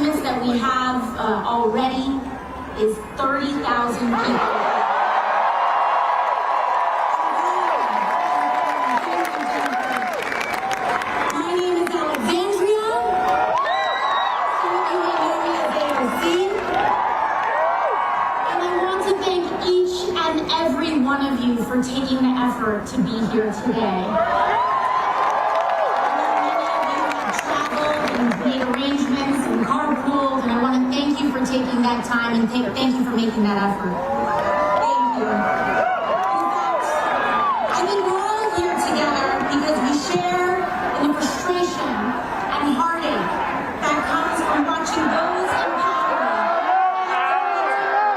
estimates that we have already is 30,000 people. My name is Alexandria, in the area of AOC, and I want to thank each and every one of you for taking the effort to be here today. Made arrangements and carpooled, and I want to thank you for taking that time and thank you for making that effort. Thank you. In fact, I think we're all here together because we share in the frustration and heartache that comes from watching those in power. Thank you so much.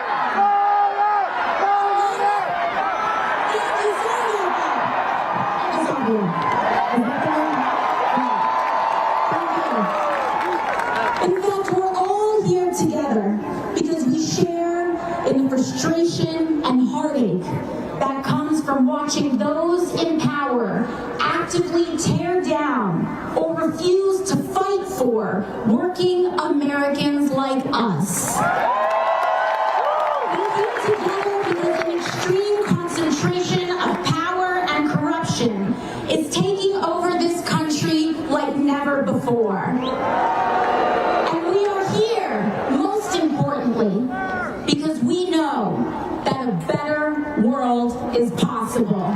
In fact, we're all here together because we share in the frustration and heartache that comes from watching those in power actively tear down or refuse to fight for working Americans like us. We're here together because an extreme concentration of power and corruption is taking over this country like never before. Because we know that a better world is possible.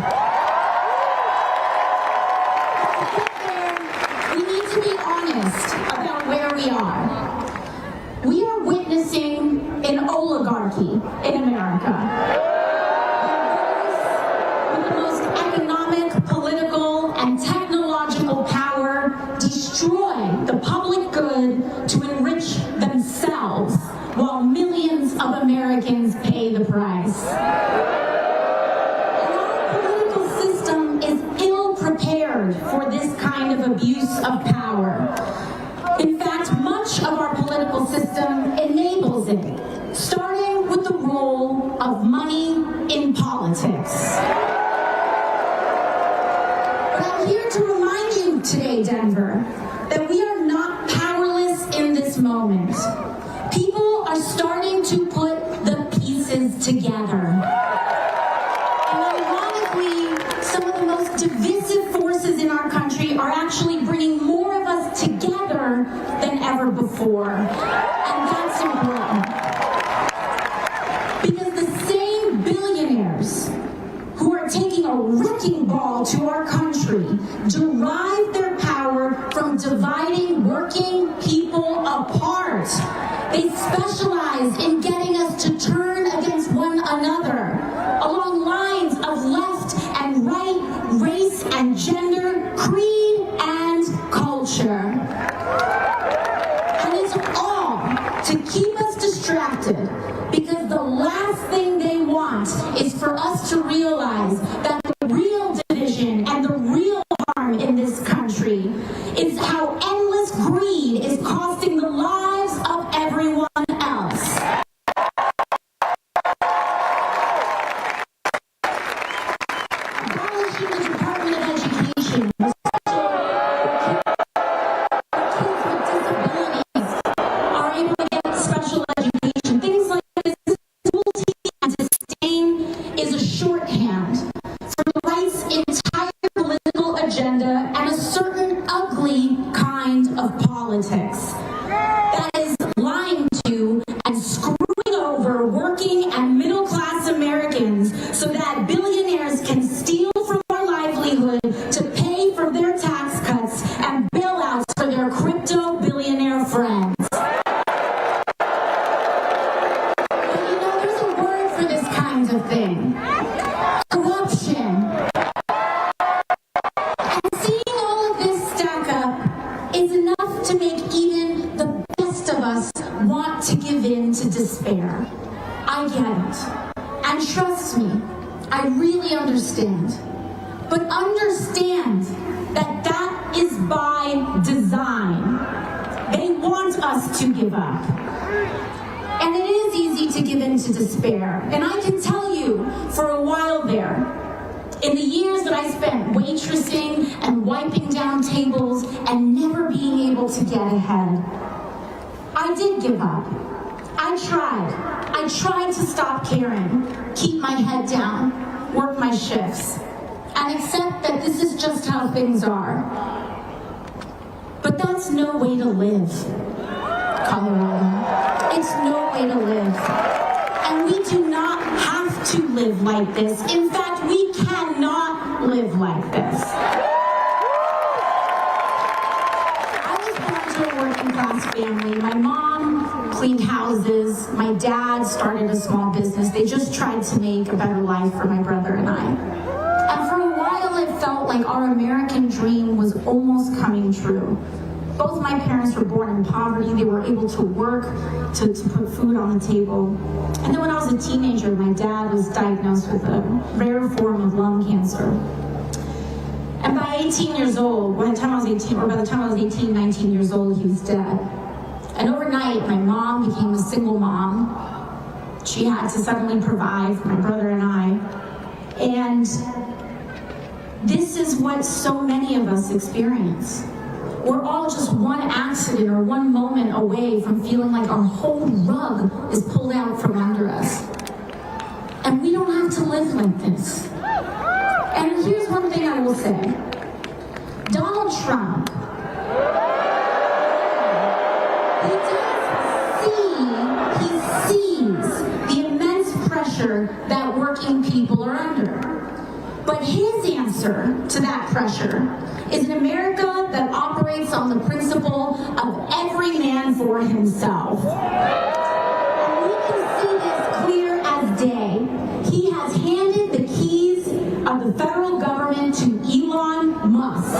To get there, we need to be honest about where we are. We are witnessing an oligarchy in America. With the most economic, political, and technological power destroy the public good to enrich themselves, while millions of Americans pay the price. And our political system is ill-prepared for this kind of abuse of power. In fact, much of our political system enables it, starting with the role of money in politics. But I'm here to remind you today, Denver, that we are not powerless in this moment. People are starting to put the pieces together. And ironically, some of the most divisive forces in our country are actually bringing more of us together than ever before. And that's important. Because the same billionaires who are taking a wrecking ball to our country derive their power from dividing working people apart. They specialize in getting us to turn against one another along lines of left and right, race and gender, creed and culture. And it's all to keep us distracted because the last thing they want is for us to realize that the real division and the real harm in this country is how endless greed is costing the lives of everyone else. Abolishing the Department of Education was kids with disabilities are able to get special education. Things like this, cruelty and disdain is a shorthand for the right's entire political agenda and a certain ugly kind of politics that is lying to and screwing over working and middle-class Americans so that billionaires can steal from our livelihood to pay for their tax cuts and bailouts for their crypto billionaire friends. But you know, there's a word for this kind of thing. Corruption. And seeing all of this stack up is enough to make even the best of us want to give in to despair. I get it. And trust me, I really understand. But understand that that is by design. They want us to give up. And it is easy to give in to despair. And I can tell you, for a while there, in the years that I spent waitressing and wiping down tables and never being able to get ahead, I did give up. I tried to stop caring, keep my head down, work my shifts, and accept that this is just how things are. But that's no way to live, Colorado. It's no way to live. And we do not have to live like this. In fact, we cannot live like this. I was born to a working class family. My mom cleaned houses. My dad started a small business. They just tried to make a better life for my brother and I. And for a while, it felt like our American dream was almost coming true. Both my parents were born in poverty. They were able to work to put food on the table. And then when I was a teenager, my dad was diagnosed with a rare form of lung cancer. And by 18 years old, by the time I was 18, 19 years old, he was dead. And overnight, my mom became a single mom. She had to suddenly provide for my brother and I. And this is what so many of us experience. We're all just one accident or one moment away from feeling like our whole rug is pulled out from under us. And we don't have to live like this. And here's one thing I will say. Donald Trump, he sees the immense pressure that working people are under. But his answer to that pressure is an America that operates on the principle of every man for himself. And we can see this clear as day. He has handed the keys of the federal government to Elon Musk.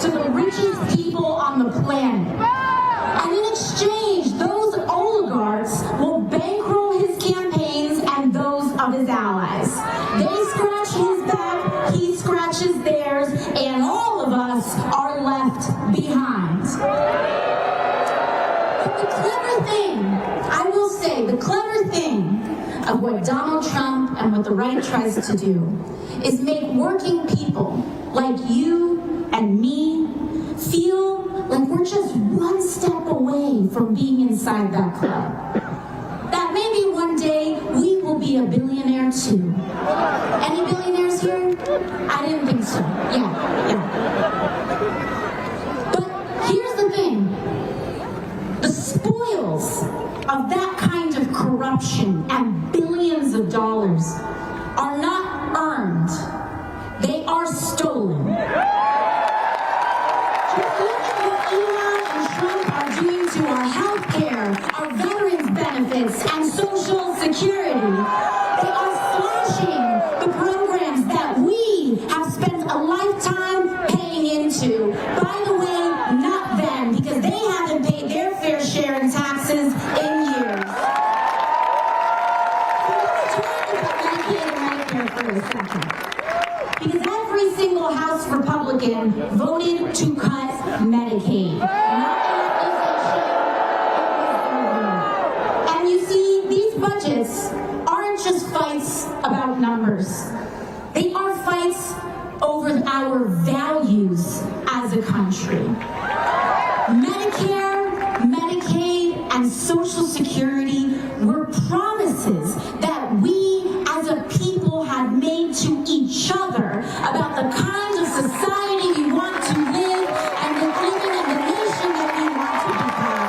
To the richest people on the planet. And in exchange, those oligarchs will bankroll his campaigns and those of his allies. They scratch his back, he scratches theirs, and all of us are left behind. But the clever thing, I will say, the clever thing of what Donald Trump and what the right tries to do is make working people like you and me feel like we're just one step away from being inside that club. That maybe one day we will be a billionaire too. Any billionaires here? I didn't think so. Yeah. But here's the thing. The spoils of that kind of corruption and billions of dollars are not earned. They are stolen. To our health care, our veterans benefits, and Social Security. They are slashing the programs that we have spent a lifetime paying into. By the way, not them, because they haven't paid their fair share in taxes in years. So let's talk about Medicaid and Medicare for a second. Because every single House Republican voted to cut Medicaid. Budgets aren't just fights about numbers. They are fights over our values as a country. Medicare, Medicaid, and Social Security were promises that we as a people have made to each other about the kind of society we want to live and the living in the nation that we want to become.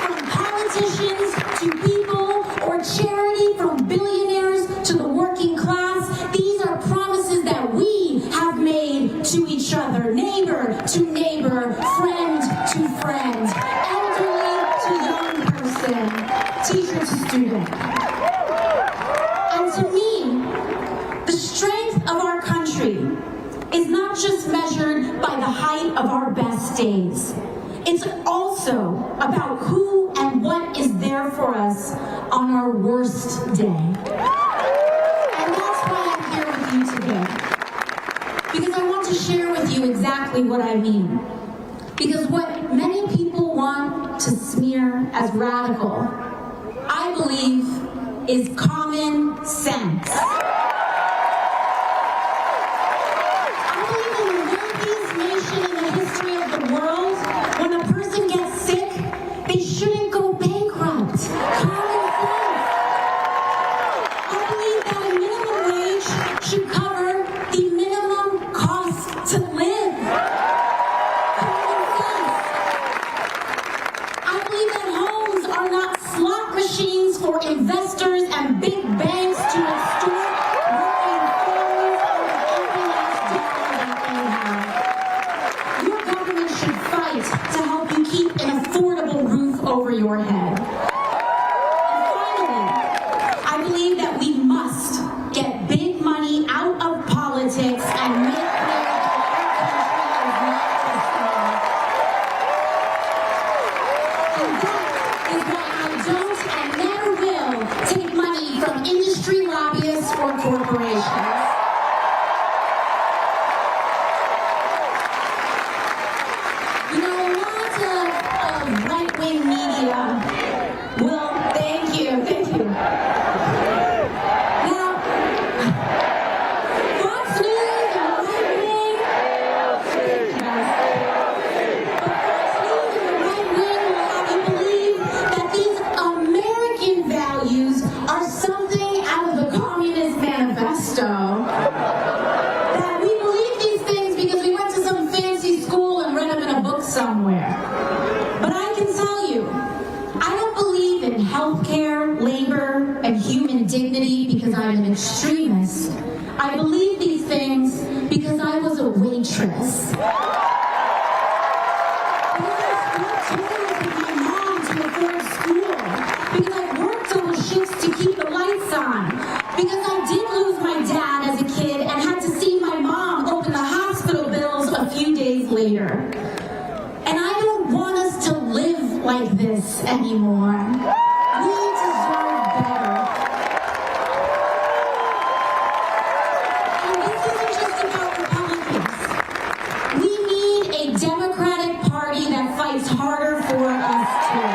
From politicians to people or charity, from billionaires to the working class, these are promises that we have made to each other, neighbor to neighbor, friend to friend, elderly to young person, teacher to student. And to me, the strength of our country is not just measured by the height of our best days. It's also about who and what is there for us on our worst day. And that's why I'm here with you today. Because I want to share with you exactly what I mean. Because what many people want to smear as radical, I believe, is common sense. Because I worked double shifts to keep the lights on. Because I did lose my dad as a kid and had to see my mom open the hospital bills a few days later. And I don't want us to live like this anymore. We deserve better. And this isn't just about Republicans. We need a Democratic Party that fights harder for us too.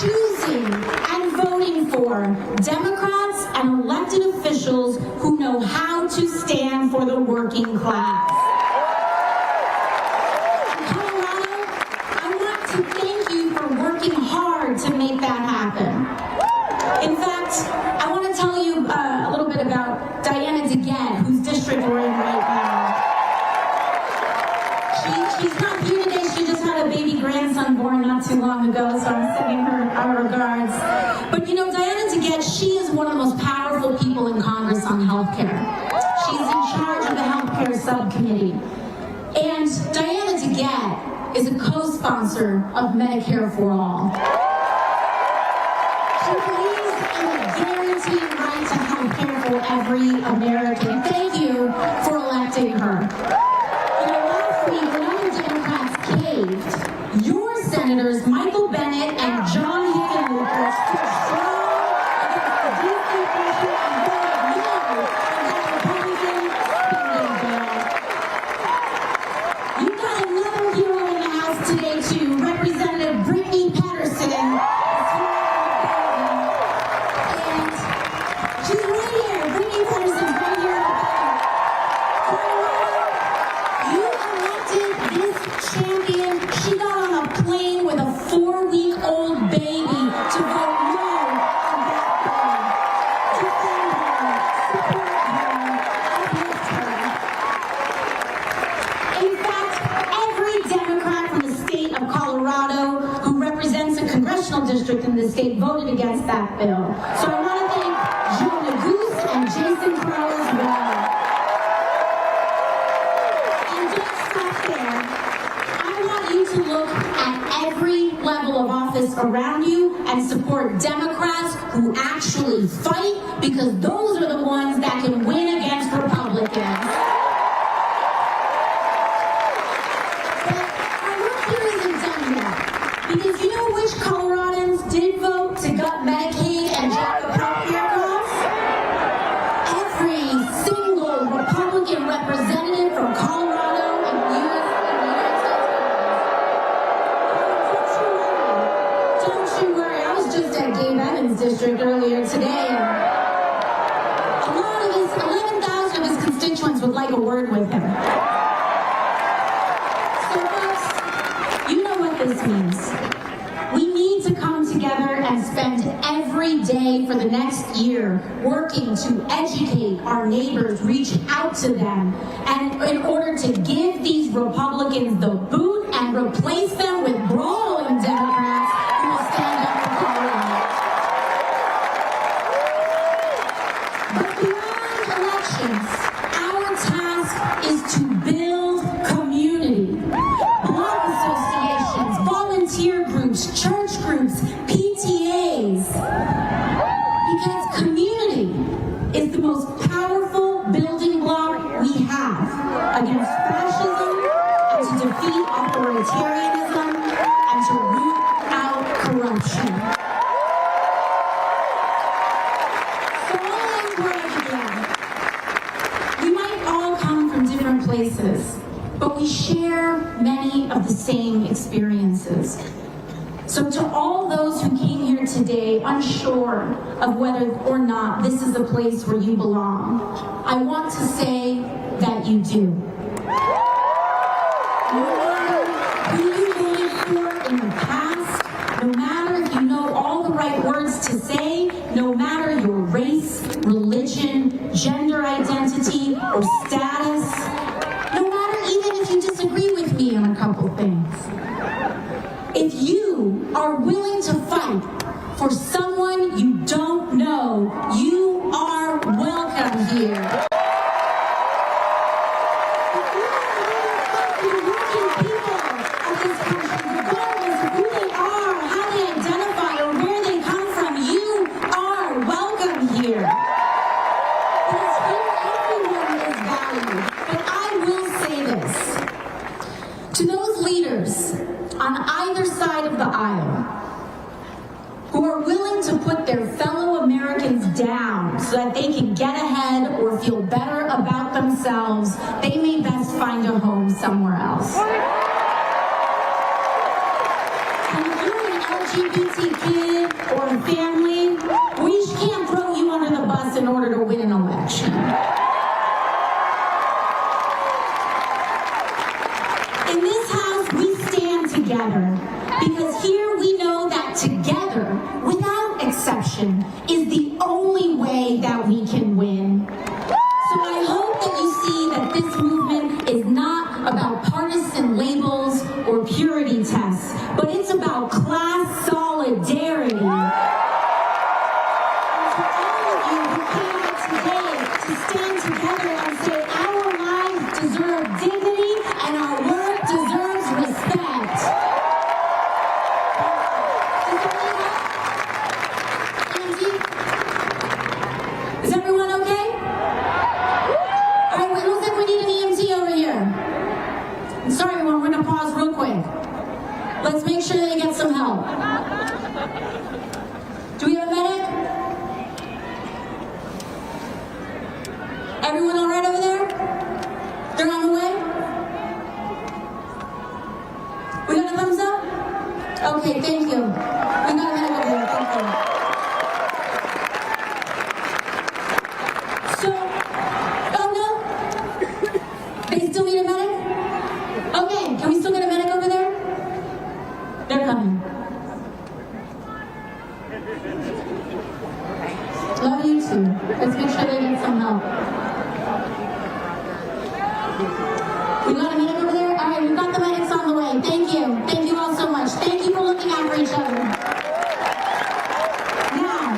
Choosing and voting for Democrats and elected officials who know how to stand for the working class. In Colorado, I want to thank you for working hard to make that happen. In fact, I want to tell you a little bit about Diana DeGette, whose district we're in right now. She's not here today. She just had a baby grandson born not too long ago, so I'm sending her our regards. But you know, Diana DeGette, she is one of the most powerful people in Congress on healthcare. She's in charge of the healthcare subcommittee. And Diana DeGette is a co-sponsor of Medicare for All. She believes in the guaranteed right to healthcare for every American. Thank you for electing her. When other Democrats caved, your senators, Michael Bennett and John Hickenlooper, stood strong against the DC pressure and voted no on that Republican spending bill. You've got another hero in the House today, too. Representative Brittany Patterson is here in the building. And she's right here. Brittany Patterson's right here in the building. You elected this champion. She got on a plane with a 4-week-old baby to vote no on that bill. Defend her, support her, uplift her. In fact, every Democrat from the state of Colorado who represents a congressional district in the state voted against that bill. So I want to thank Joe Neguse and Jason Crow as well. To look at every level of office around you and support Democrats who actually fight, because those are the ones that can win against Republicans. But our work here isn't done yet, because you know which Coloradans did vote to gut Medicaid and jack up healthcare costs? Every single Republican representative from Colorado and the U.S. District earlier today, and a lot of his 11,000 of his constituents would like a word with him. So folks, you know what this means. We need to come together and spend every day for the next year working to educate our neighbors, reach out to them, and in order to give these Republicans the boot and replace them with brawling Democrats who will stand up for Colorado. Our task is to build community. Blood associations, volunteer groups, church groups, PTAs. Because community is the most powerful building block we have against fascism and to defeat authoritarianism and to root out corruption. Places, but we share many of the same experiences. So to all those who came here today unsure of whether or not this is a place where you belong, I want to say that you do. No matter who you voted for in the past, no matter if you know all the right words to say, no matter your race, religion, gender identity, or status, no matter even if you disagree with me on a couple things. If you are willing to fight for someone you don't know, you here. Because here everyone is valued. But I will say this. To those leaders on either side of the aisle who are willing to put their fellow Americans down so that they can get ahead or feel better about themselves, they may best find a home somewhere else. And if you're an LGBT kid or a family, we can't throw you under the bus in order to win an election. In this house, we stand together because here we know that together, without exception, is the only way that we can win. So I hope that you see that this movement is not about partisan labels or purity tests, but it's about class solidarity. And to all of you who came out today to stand together and say our lives deserve dignity and our work deserves respect. Is everyone okay? All right, it looks like we need an EMT over here. I'm sorry, everyone, we're going to pause real quick. Let's make sure they get some help. Do we have a medic? Everyone all right over there? They're on the way? We got a thumbs up? Okay, thank you. We got a medic over there, thank you. So, oh no? They still need a medic? Okay, can we still get a medic over there? They're coming. Love you too. Let's make sure they get some help. We got a medic over there? All right, we've got the medics on the way. Thank you. Thank you all so much. Thank you for looking out for each other. Now,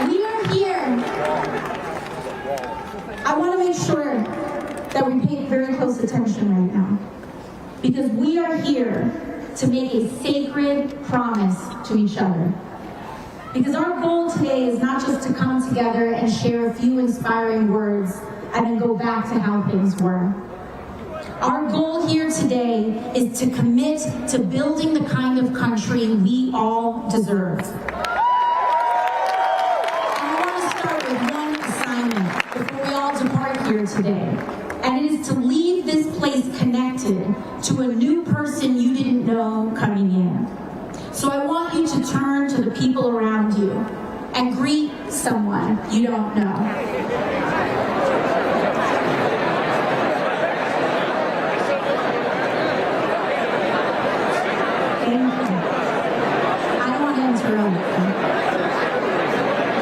we are here. I want to make sure that we pay very close attention right now. Because we are here to make a sacred promise to each other. Because our goal today is not just to come together and share a few inspiring words and then go back to how things were. Our goal here today is to commit to building the kind of country we all deserve. And I want to start with one assignment before we all depart here today. And it is to leave this place connected to a new person you didn't know coming in. So I want you to turn to the people around you and greet someone you don't know. Thank you. I don't want to interrupt you.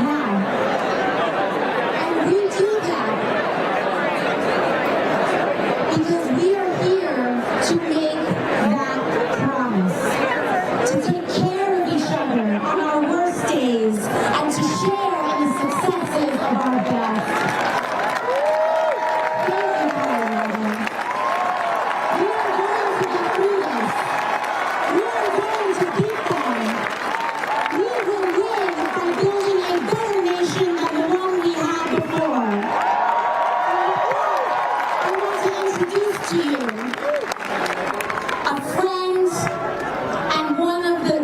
Now, and we do that because we are here to make that promise, to take care of each other on our worst days and to share in the successes of our best. Thank you, Colorado. We are going to get through this. We are going to beat them. We will win by building a better nation than the one we had before. I want to introduce to you a friend and one of the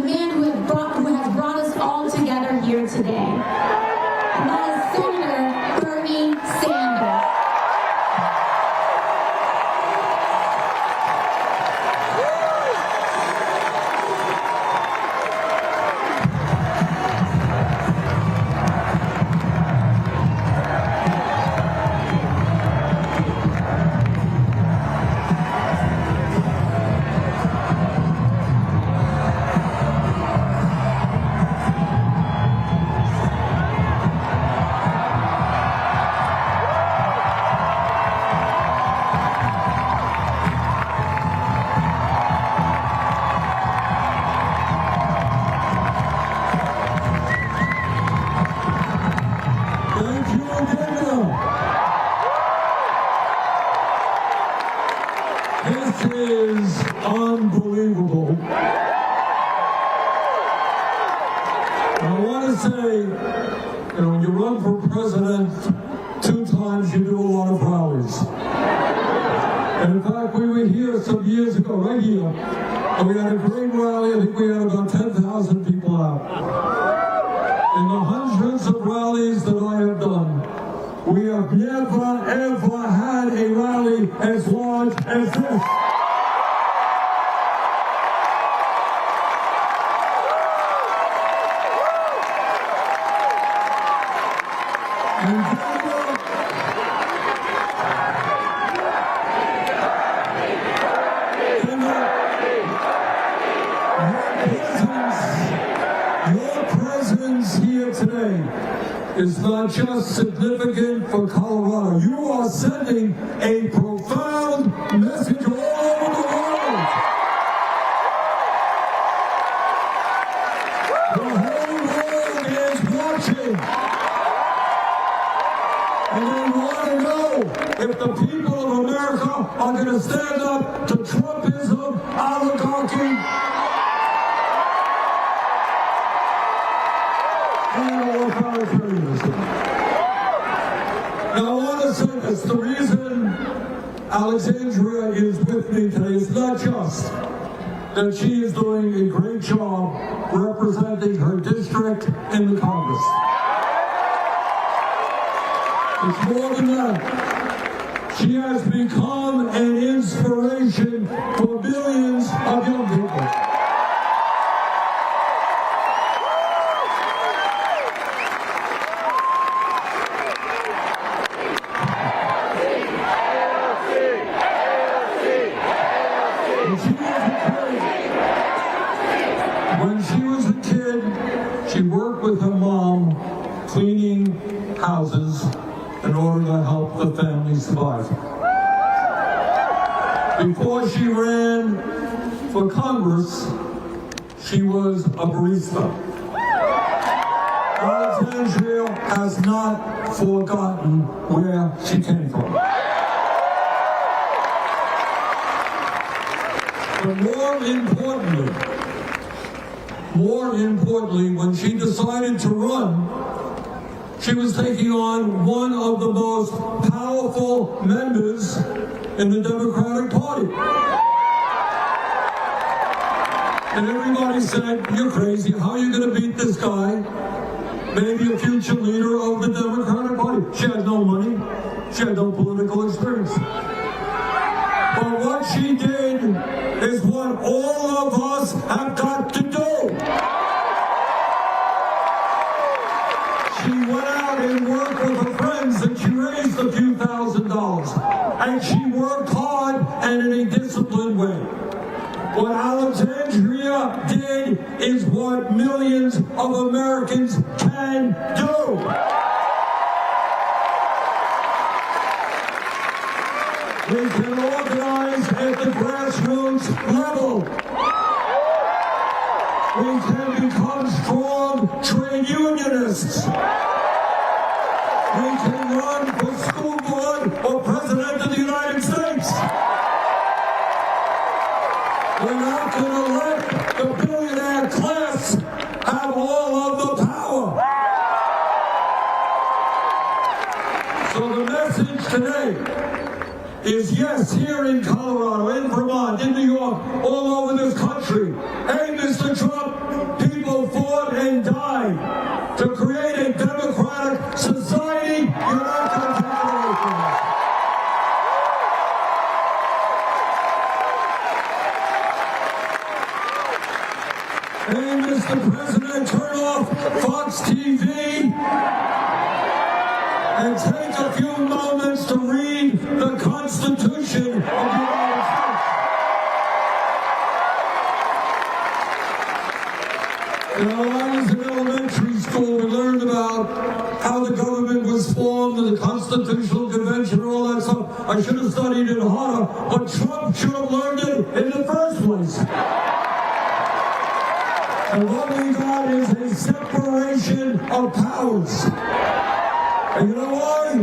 man who has brought us all together here today. And that is Senator Bernie Sanders. say, when you run for president 2 times, you do a lot of rallies. And in fact, we were here some years ago, right here, and we had a great rally. I think we had about 10,000 people out. In the hundreds of rallies that I have done, we have never, ever had a rally as large as this. Your presence here today is not just significant for Colorado. You are sending a profound message all over the world. The whole world is watching. And they want to know if the people of America are going to stand up to Trumpism, oligarchy, and authoritarianism. Now I want to say this. The reason Alexandria is with me today is not just that she is doing a great job representing her district in the Congress. It's more than that. She has become an inspiration for millions of young people. When she was a kid, she worked with her mom cleaning houses in order to help the family survive. Before she ran for Congress, she was a barista. Alexandria has not forgotten where she came from. But more importantly, when she decided to run, she was taking on one of the most powerful members in the Democratic Party. And everybody said, "You're crazy. How are you going to beat this guy? Maybe a future leader of the Democratic Party." She had no money. She had no political experience. But what she did is what all of us have got to do. She went out and worked with her friends and she raised a few $1,000s. And she worked hard and in a disciplined way. What Alexandria did is what millions of Americans can do. We can organize at the grassroots level. We can become strong trade unionists. We can run for school board or president of the United States. We're not going to let the billionaire class have all of the power. So the message today is yes, here in Colorado, in Vermont, in New York, all over this country. Hey, Mr. Trump, people fought and died to create a democratic society. You're not going to take it away from us. Hey, Mr. President, turn off Fox TV and take a few moments to read the Constitution of the United States. When I was in elementary school, we learned about how the government was formed and the Constitutional Convention and all that stuff. I should have studied it harder, but Trump should have learned it in the first place. And what we got is a separation of powers. And you know why?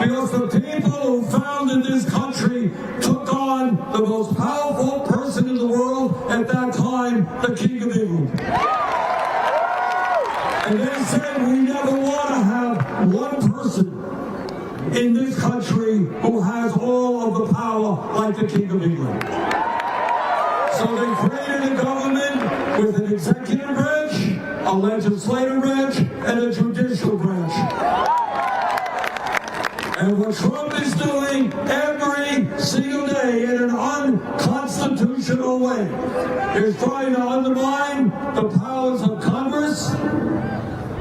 Because the people who founded this country took on the most powerful person in the world at that time, the King of England. And they said we never want to have one person in this country who has all of the power like the King of England. So they created a government with an executive branch, a legislative branch, and a judicial branch. And what Trump is doing every single day in an unconstitutional way is trying to undermine the powers of Congress,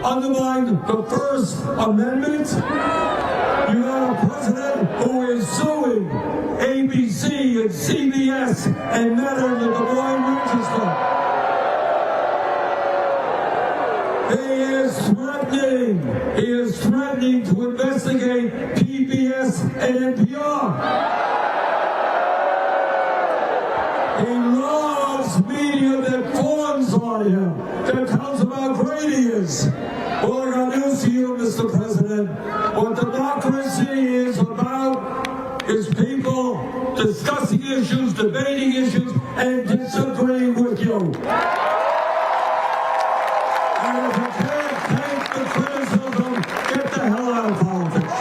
undermine the First Amendment. You have a president who is suing ABC and CBS and Meta and the Des Moines Register. He is threatening to investigate PBS and NPR. He loves media that fawns on him, that tells him how great he is. Well, I got news to you, Mr. President. What democracy is about is people discussing issues, debating issues, and disagreeing with you. And if you can't take the criticism, get the hell out of politics.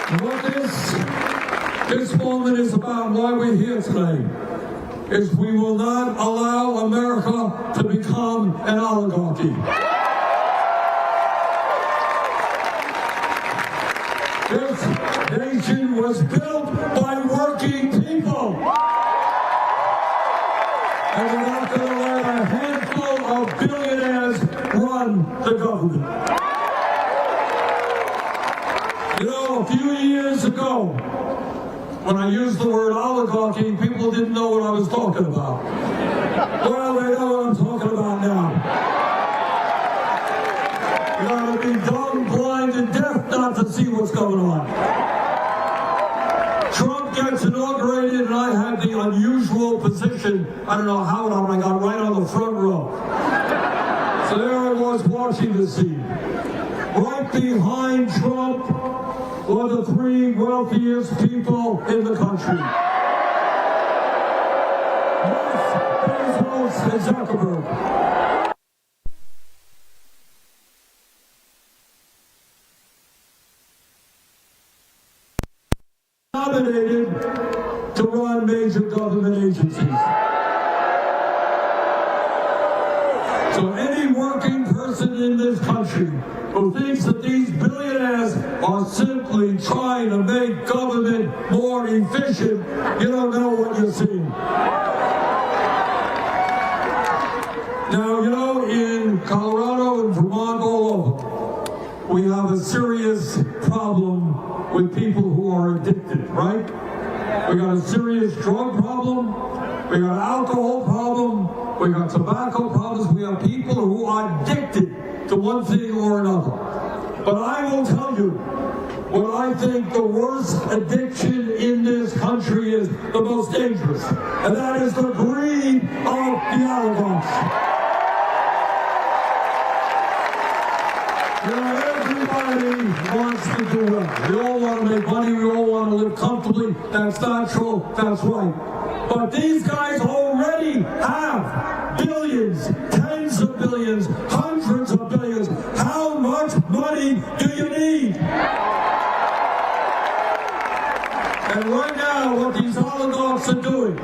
And what this moment is about, why we're here today, is we will not allow America to become an oligarchy. This nation was built by working people. And we're not going to let a handful of billionaires run the government. You know, a few years ago, when I used the word oligarchy, people didn't know what I was talking about. Well, they know what I'm talking about now. You gotta be dumb, blind, and deaf not to see what's going on. Trump gets inaugurated, and I had the unusual position, I don't know how I got right on the front row. So there I was watching the scene. Right behind Trump were the three wealthiest people in the country. Bezos and Zuckerberg. Nominated to run major government agencies. So any working person in this country who thinks that these billionaires are simply trying to make government more efficient, you don't know what you're seeing. Now, you know, in Colorado and Vermont, all over, we have a serious problem with people who are addicted, right? We got a serious drug problem, we got an alcohol problem, we got tobacco problems, we have people who are addicted to one thing or another. But I will tell you what I think the worst addiction in this country is, the most dangerous, and that is the greed of the oligarchs. You know, everybody wants to do well. We all want to make money, we all want to live comfortably. That's natural, that's right. But these guys already have billions, tens of billions, hundreds of billions. How much money do you need? And right now, what these oligarchs are doing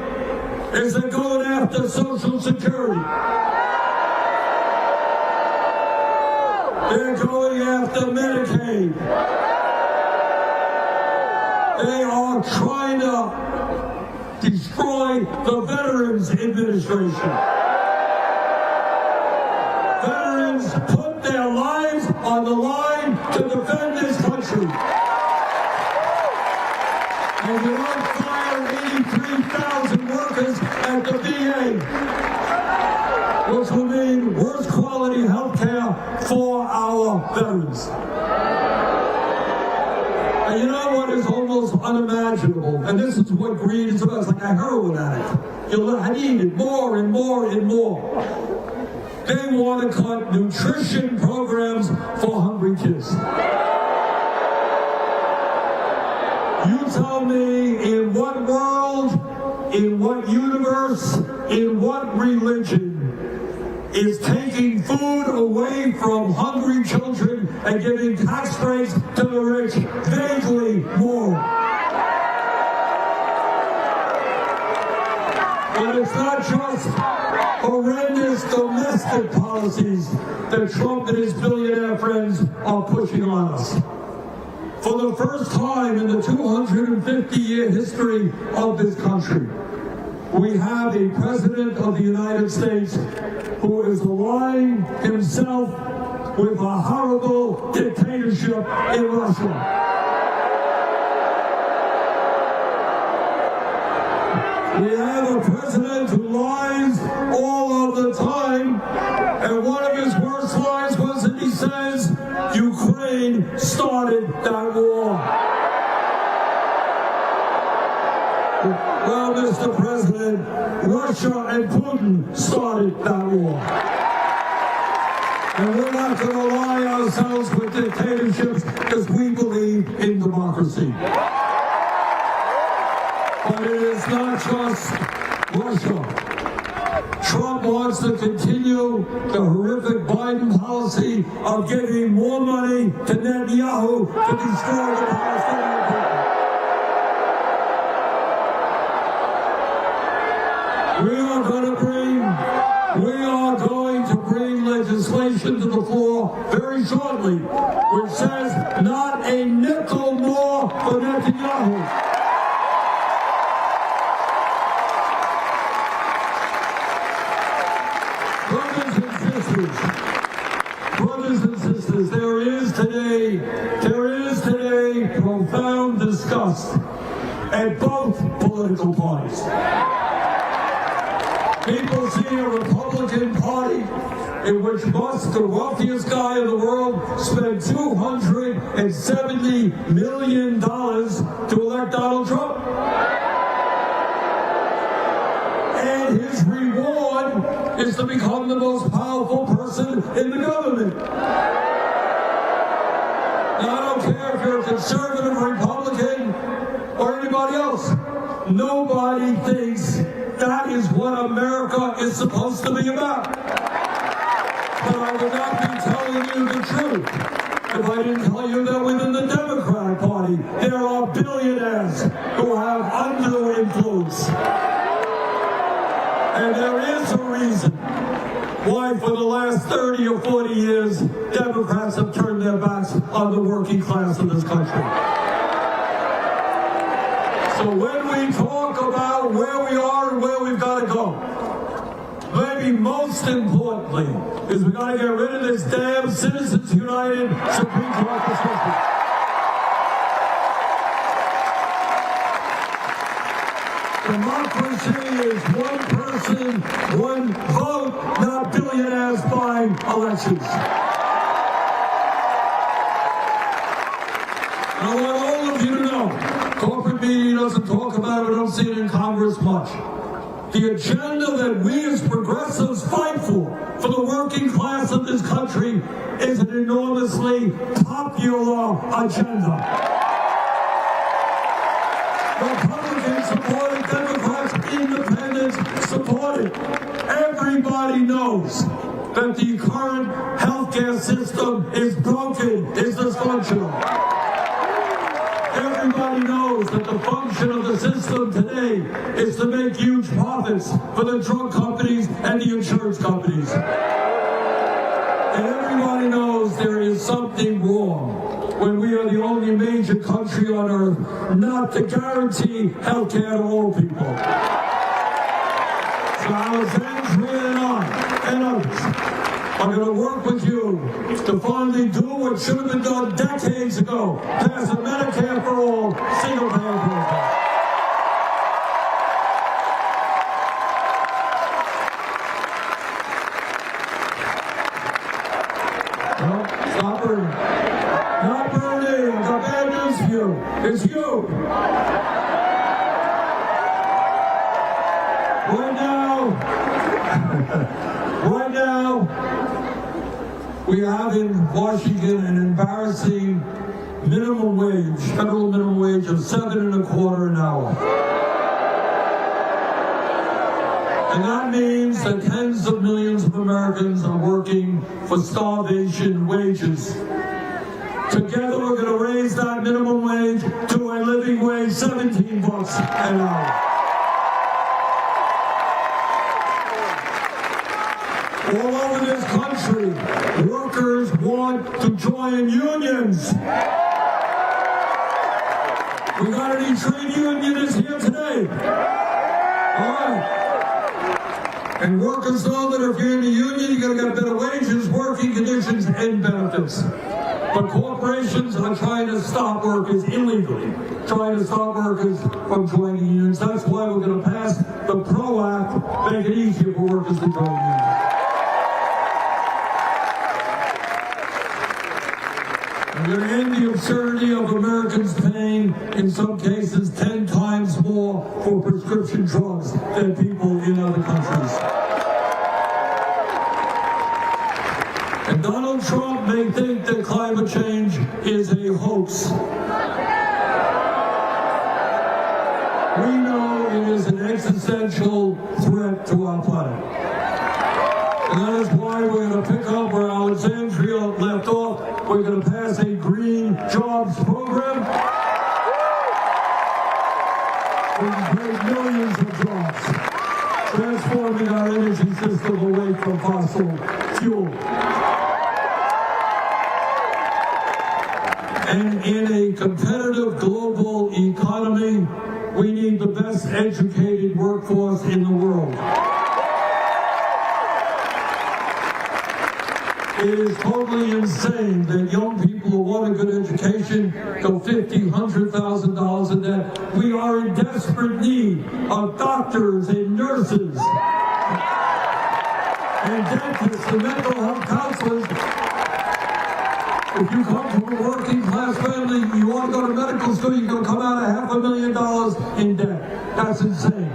is they're going after Social Security. They're going after Medicaid. They are trying to destroy the Veterans Administration. Veterans put their lives on the line to defend this country. And you don't fire 83,000 workers at the VA, which will mean worse quality health care for our veterans. And you know what is almost unimaginable? And this is what greed is about. It's like a heroin addict. I need it more and more and more. They want to cut nutrition programs for hungry kids. You tell me in what world in what universe, in what religion is taking food away from hungry children and giving tax breaks to the rich vaguely moral? But it's not just horrendous domestic policies that Trump and his billionaire friends are pushing on us. For the first time in the 250-year history of this country, we have a president of the United States who is aligning himself with a horrible dictatorship in Russia. We have a president who lies all of the time, and one of his worst lies was that he says Ukraine started that war. Well, Mr. President, Russia and Putin started that war. And we're not going to ally ourselves with dictatorships because we believe in democracy. But it is not just Russia. Trump wants to continue the horrific Biden policy of giving more money to Netanyahu to destroy the Palestinian people. We are going to bring legislation to the floor very shortly, which says not a nickel more for Netanyahu. Brothers and sisters, there is today profound disgust at both political parties. People see a Republican Party in which Musk, the wealthiest guy in the world, spent $270 million to elect Donald Trump. And his reward is to become the most powerful person in the government. Now, I don't care if you're a conservative, Republican, or anybody else. Nobody thinks that is what America is supposed to be about. But I would not be telling you the truth if I didn't tell you that within the Democratic Party, there are billionaires who have undue influence. And there is a reason why for the last 30 or 40 years, Democrats have turned their backs on the working class of this country. So when we talk about where we are and where we've got to go, maybe most importantly is we've got to get rid of this damn Citizens United Supreme Court decision. Democracy is one person, one vote, not billionaires buying elections. I want all of you to know, corporate media doesn't talk about it, we don't see it in Congress much. The agenda that we as progressives fight for the working class of this country, is an enormously popular agenda. Republicans support it, Democrats, independents support it. Everybody knows that the current healthcare system is broken, is dysfunctional. Everybody knows that the function of the system today is to make huge profits for the drug companies and the insurance companies. And everybody knows there is something wrong when we are the only major country on earth not to guarantee health care to all people. So Alexandria and I and others are going to work with you to finally do what should have been done decades ago, pass a Medicare for all, single-payer program. Stop burning. Not burning. I've got bad news for you. It's you. Right now, we have in Washington an embarrassing minimum wage, federal minimum wage of $7.25 an hour. And that means that tens of millions of Americans are working for starvation wages. Together we're going to raise that minimum wage to a living wage, $17 an hour. All over this country, workers want to join unions. We got any trade unionists here today? All right. And workers know that if you're in a union, you're going to get better wages, working conditions, and benefits. But corporations are trying to stop workers illegally, trying to stop workers from joining unions. That's why we're going to pass the PRO Act, make it easier for workers to join unions. We're going to end the absurdity of Americans paying, in some cases, 10 times more for prescription drugs than people in other countries. And Donald Trump may think that climate change is a hoax. We know it is an existential threat to our planet. And that is why we're going to pick up where Alexandria left off. We're going to pass a green jobs program. We're going to create millions of jobs, transforming our energy system away from fossil fuel. And in a competitive global economy, we need the best educated workforce in the world. It is totally insane that young people who want a good education go $50,000, $100,000 in debt. We are in desperate need of doctors and nurses and dentists and mental health counselors. If you come from a working class family, you want to go to medical school, you're going to come out of $500,000 in debt. That's insane.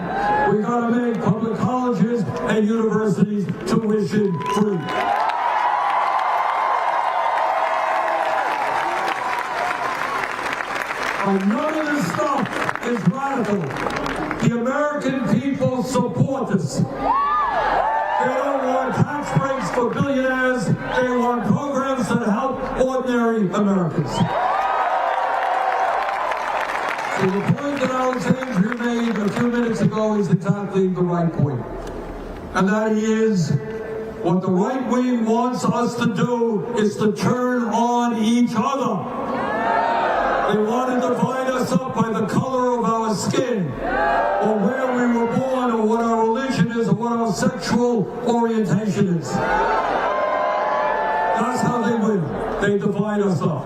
We got to make public colleges and universities tuition free. And none of this stuff is radical. The American people support this. They don't want tax breaks for billionaires. They want programs that help ordinary Americans. So the point that Alexandria made a few minutes ago is exactly the right point. And that is, what the right wing wants us to do is to turn on each other. They want to divide us up by the color of our skin, or where we were born, or what our religion is, or what our sexual orientation is. That's how they win. They divide us up.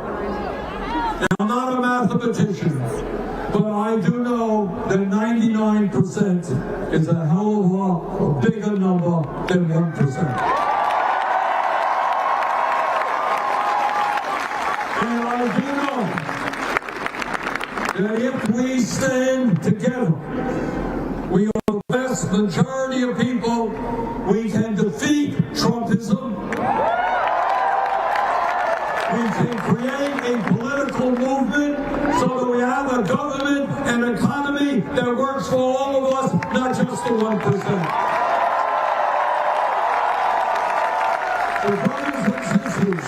Now, I'm not a mathematician, but I do know that 99% is a hell of a bigger number than 1%. And I do know that if we stand together, we are the vast majority of people, we can defeat Trumpism. We can create a political movement so that we have a government and economy that works for all of us, not just the 1%. So brothers and sisters,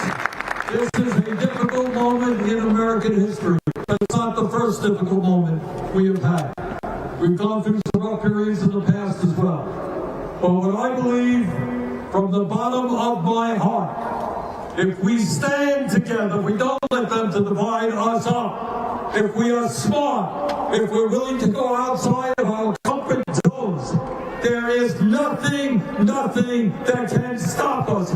this is a difficult moment in American history. It's not the first difficult moment we have had. We've gone through some rough periods in the past as well. But what I believe from the bottom of my heart, if we stand together, we don't let them to divide us up. If we are smart, if we're willing to go outside of our comfort zones, there is nothing that can stop us.